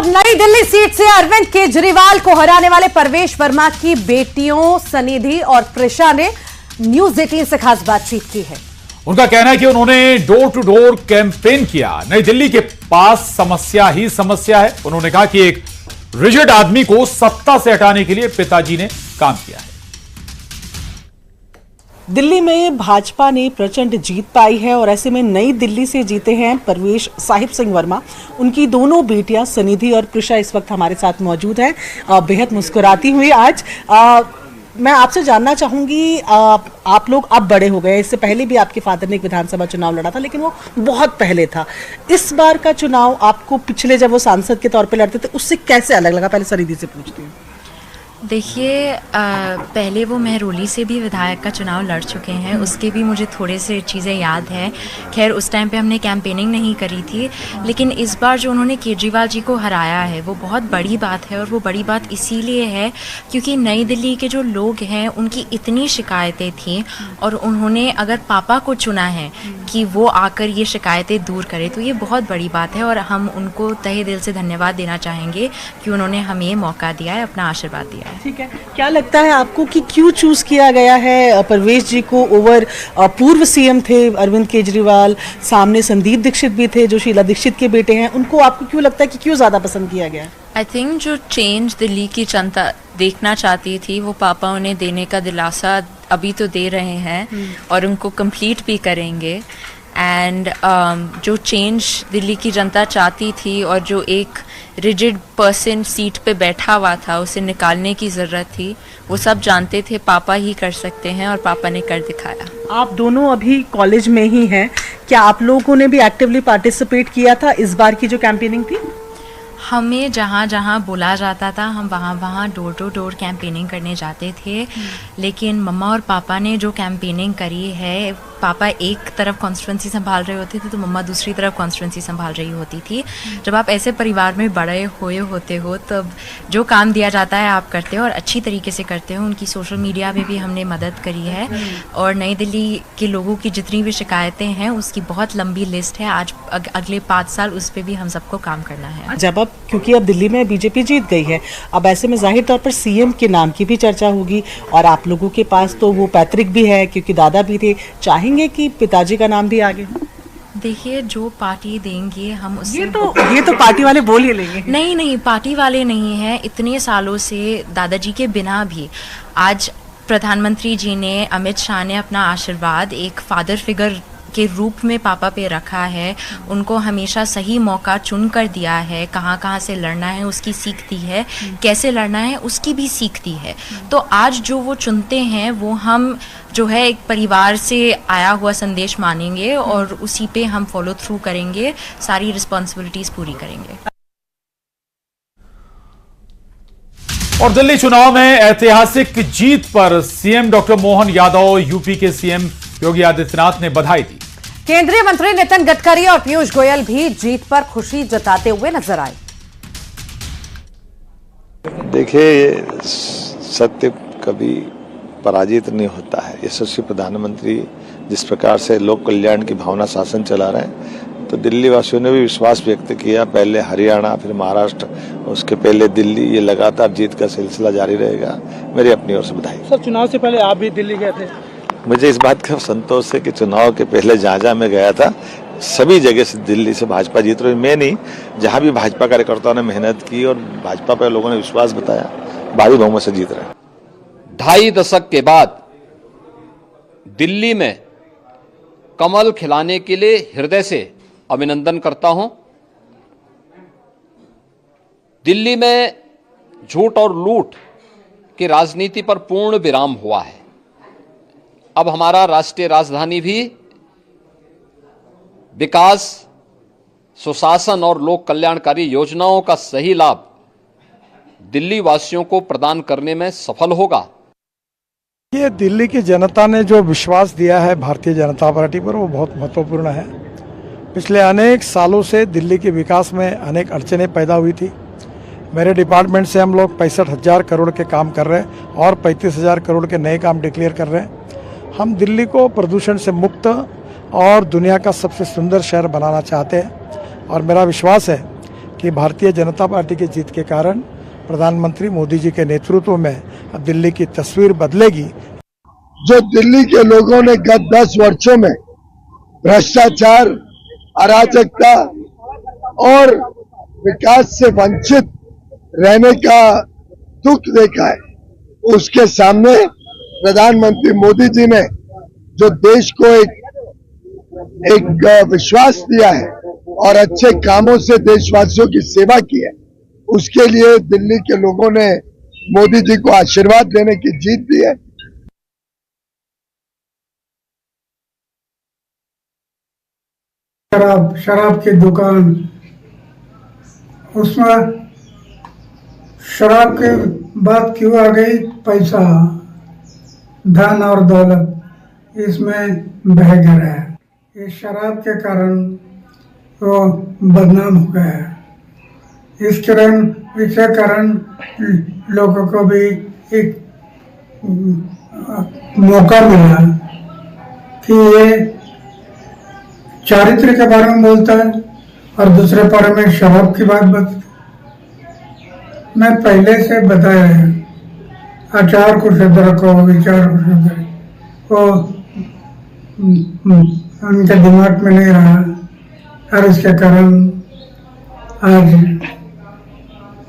नई दिल्ली सीट से अरविंद केजरीवाल को हराने वाले परवेश वर्मा की बेटियों सनिधि और प्रिशा ने न्यूज 18 से खास बातचीत की है। उनका कहना है कि उन्होंने डोर टू डोर कैंपेन किया। नई दिल्ली के पास समस्या ही समस्या है। उन्होंने कहा कि एक रिजिड आदमी को सत्ता से हटाने के लिए पिताजी ने काम किया है। दिल्ली में भाजपा ने प्रचंड जीत पाई है और ऐसे में नई दिल्ली से जीते हैं परवेश साहिब सिंह वर्मा। उनकी दोनों बेटियां सनिधि और प्रिशा इस वक्त हमारे साथ मौजूद हैं, बेहद मुस्कुराती हुई। आज मैं आपसे जानना चाहूंगी, आप लोग अब बड़े हो गए, इससे पहले भी आपके फादर ने एक विधानसभा चुनाव लड़ा था, लेकिन वो बहुत पहले था। इस बार का चुनाव आपको पिछले जब वो सांसद के तौर पे लड़ते थे उससे कैसे अलग लगा? पहले सनिधि से पूछती हूँ। देखिए, पहले वो महरौली से भी विधायक का चुनाव लड़ चुके हैं, उसके भी मुझे थोड़े से चीज़ें याद हैं। खैर उस टाइम पे हमने कैंपेनिंग नहीं करी थी, लेकिन इस बार जो उन्होंने केजरीवाल जी को हराया है वो बहुत बड़ी बात है। और वो बड़ी बात इसीलिए है क्योंकि नई दिल्ली के जो लोग हैं उनकी इतनी शिकायतें थीं और उन्होंने अगर पापा को चुना है कि वो आकर ये शिकायतें दूर करें, तो ये बहुत बड़ी बात है। और हम उनको तहे दिल से धन्यवाद देना चाहेंगे कि उन्होंने हमें मौका दिया है, अपना आशीर्वाद दिया है। ठीक है, क्या लगता है आपको कि क्यों चूज किया गया है परवेश जी को ओवर पूर्व सीएम थे अरविंद केजरीवाल, सामने संदीप दीक्षित भी थे जो शीला दीक्षित के बेटे हैं, उनको आपको क्यों लगता है कि क्यों ज्यादा पसंद किया गया? आई थिंक जो चेंज दिल्ली की जनता देखना चाहती थी वो पापा उन्हें देने का दिलासा अभी तो दे रहे हैं और उनको कंप्लीट भी करेंगे। एंड जो चेंज दिल्ली की जनता चाहती थी और जो एक रिजिड पर्सन सीट पे बैठा हुआ था उसे निकालने की ज़रूरत थी, वो सब जानते थे पापा ही कर सकते हैं और पापा ने कर दिखाया। आप दोनों अभी कॉलेज में ही हैं, क्या आप लोगों ने भी एक्टिवली पार्टिसिपेट किया था इस बार की जो कैंपेनिंग थी? हमें जहाँ जहाँ बोला जाता था हम वहाँ वहाँ डोर टू डोर कैंपेनिंग करने जाते थे। लेकिन मम्मा और पापा ने जो कैंपेनिंग करी है, पापा एक तरफ कॉन्स्टिट्यूंसी संभाल रहे होते थे तो मम्मा दूसरी तरफ कॉन्स्टिट्यूंसी संभाल रही होती थी। जब आप ऐसे परिवार में बड़े हुए होते हो तब जो काम दिया जाता है आप करते हो और अच्छी तरीके से करते हो। उनकी सोशल मीडिया में भी हमने मदद करी है और नई दिल्ली के लोगों की जितनी भी शिकायतें हैं उसकी बहुत लंबी लिस्ट है। आज अगले 5 साल उस पर भी हम सबको काम करना है। जब अब क्योंकि अब दिल्ली में बीजेपी जीत गई है, अब ऐसे में जाहिर तौर पर सीएम के नाम की भी चर्चा होगी और आप लोगों के पास तो वो पैतृक भी है क्योंकि दादा भी थे, चाहेंगे कि पिताजी का नाम भी आगे? देखिए, जो पार्टी देंगे हम उससे ये तो पार्टी वाले बोल ही लेंगे। नहीं, पार्टी वाले नहीं है। इतने सालों से दादाजी के बिना भी आज प्रधानमंत्री जी ने, अमित शाह ने अपना आशीर्वाद एक फादर फिगर के रूप में पापा पे रखा है। उनको हमेशा सही मौका चुन कर दिया है, कहाँ कहाँ से लड़ना है उसकी सीख दी है, कैसे लड़ना है उसकी भी सीख दी है। तो आज जो वो चुनते हैं वो हम जो है एक परिवार से आया हुआ संदेश मानेंगे और उसी पे हम फॉलो थ्रू करेंगे, सारी रिस्पॉन्सिबिलिटीज पूरी करेंगे। और दिल्ली चुनाव में ऐतिहासिक जीत पर CM doctor Mohan Yadav, UP के सीएम योगी आदित्यनाथ ने बधाई दी। केंद्रीय मंत्री नितिन गडकरी और पीयूष गोयल भी जीत पर खुशी जताते हुए नजर आए। देखिए, सत्य कभी पराजित नहीं होता है। यशस्वी प्रधानमंत्री जिस प्रकार से लोक कल्याण की भावना शासन चला रहे हैं, तो दिल्ली वासियों ने भी विश्वास व्यक्त किया। पहले हरियाणा, फिर महाराष्ट्र, उसके पहले दिल्ली, ये लगातार जीत का सिलसिला जारी रहेगा। मेरी अपनी ओर से बधाई। सर, चुनाव से पहले आप भी दिल्ली गए थे? मुझे इस बात का संतोष है कि चुनाव के पहले जहाँ मैं गया था सभी जगह से दिल्ली से भाजपा जीत रही। मैं नहीं, जहाँ भी भाजपा कार्यकर्ताओं ने मेहनत की और भाजपा पर लोगों ने विश्वास बताया, भारी बहुमत से जीत रहे हैं। 2.5 दशक के बाद दिल्ली में कमल खिलाने के लिए हृदय से अभिनंदन करता हूं। दिल्ली में झूठ और लूट की राजनीति पर पूर्ण विराम हुआ है। अब हमारा राष्ट्रीय राजधानी भी विकास, सुशासन और लोक कल्याणकारी योजनाओं का सही लाभ दिल्ली वासियों को प्रदान करने में सफल होगा। ये दिल्ली की जनता ने जो विश्वास दिया है भारतीय जनता पार्टी पर, वो बहुत महत्वपूर्ण है। पिछले अनेक सालों से दिल्ली के विकास में अनेक अड़चनें पैदा हुई थी। मेरे डिपार्टमेंट से हम लोग 65,000 करोड़ के काम कर रहे हैं और 35,000 करोड़ के नए काम डिक्लेयर कर रहे हैं। हम दिल्ली को प्रदूषण से मुक्त और दुनिया का सबसे सुंदर शहर बनाना चाहते हैं और मेरा विश्वास है कि भारतीय जनता पार्टी की जीत के कारण प्रधानमंत्री मोदी जी के नेतृत्व में अब दिल्ली की तस्वीर बदलेगी। जो दिल्ली के लोगों ने गत 10 वर्षों में भ्रष्टाचार, अराजकता और विकास से वंचित रहने का दुख देखा है, उसके सामने प्रधानमंत्री मोदी जी ने जो देश को एक विश्वास दिया है और अच्छे कामों से देशवासियों की सेवा की है, उसके लिए दिल्ली के लोगों ने मोदी जी को आशीर्वाद देने की जीत दी है। शराब की दुकान, उसमें शराब के बाद क्यों आ गई पैसा, धन और दौलत, इसमें बह गया है। इस शराब के कारण वो बदनाम हो गया है। इसके कारण लोगों को भी एक मौका मिला कि ये चारित्र के बारे में बोलता है और दूसरे बारे में शराब की बात बता। मैं पहले से बताया है, आचार को शुद्ध रखो, विचार को शुद्ध रखो, वो उनके दिमाग में नहीं रहा और इसके कारण आज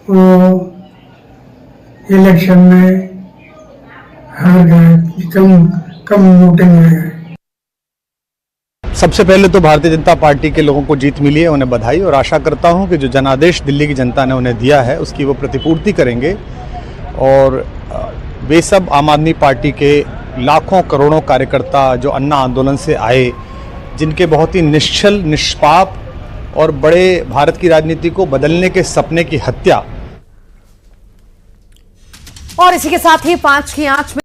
वो इलेक्शन में हार गए, कम वोटिंग में गए। सबसे पहले तो भारतीय जनता पार्टी के लोगों को जीत मिली है, उन्हें बधाई, और आशा करता हूं कि जो जनादेश दिल्ली की जनता ने उन्हें दिया है उसकी वो प्रतिपूर्ति करेंगे और वे सब आम आदमी पार्टी के लाखों करोड़ों कार्यकर्ता जो अन्ना आंदोलन से आए, जिनके बहुत ही निश्चल, निष्पाप और बड़े भारत की राजनीति को बदलने के सपने की हत्या। और इसी के साथ ही 5 की आंच में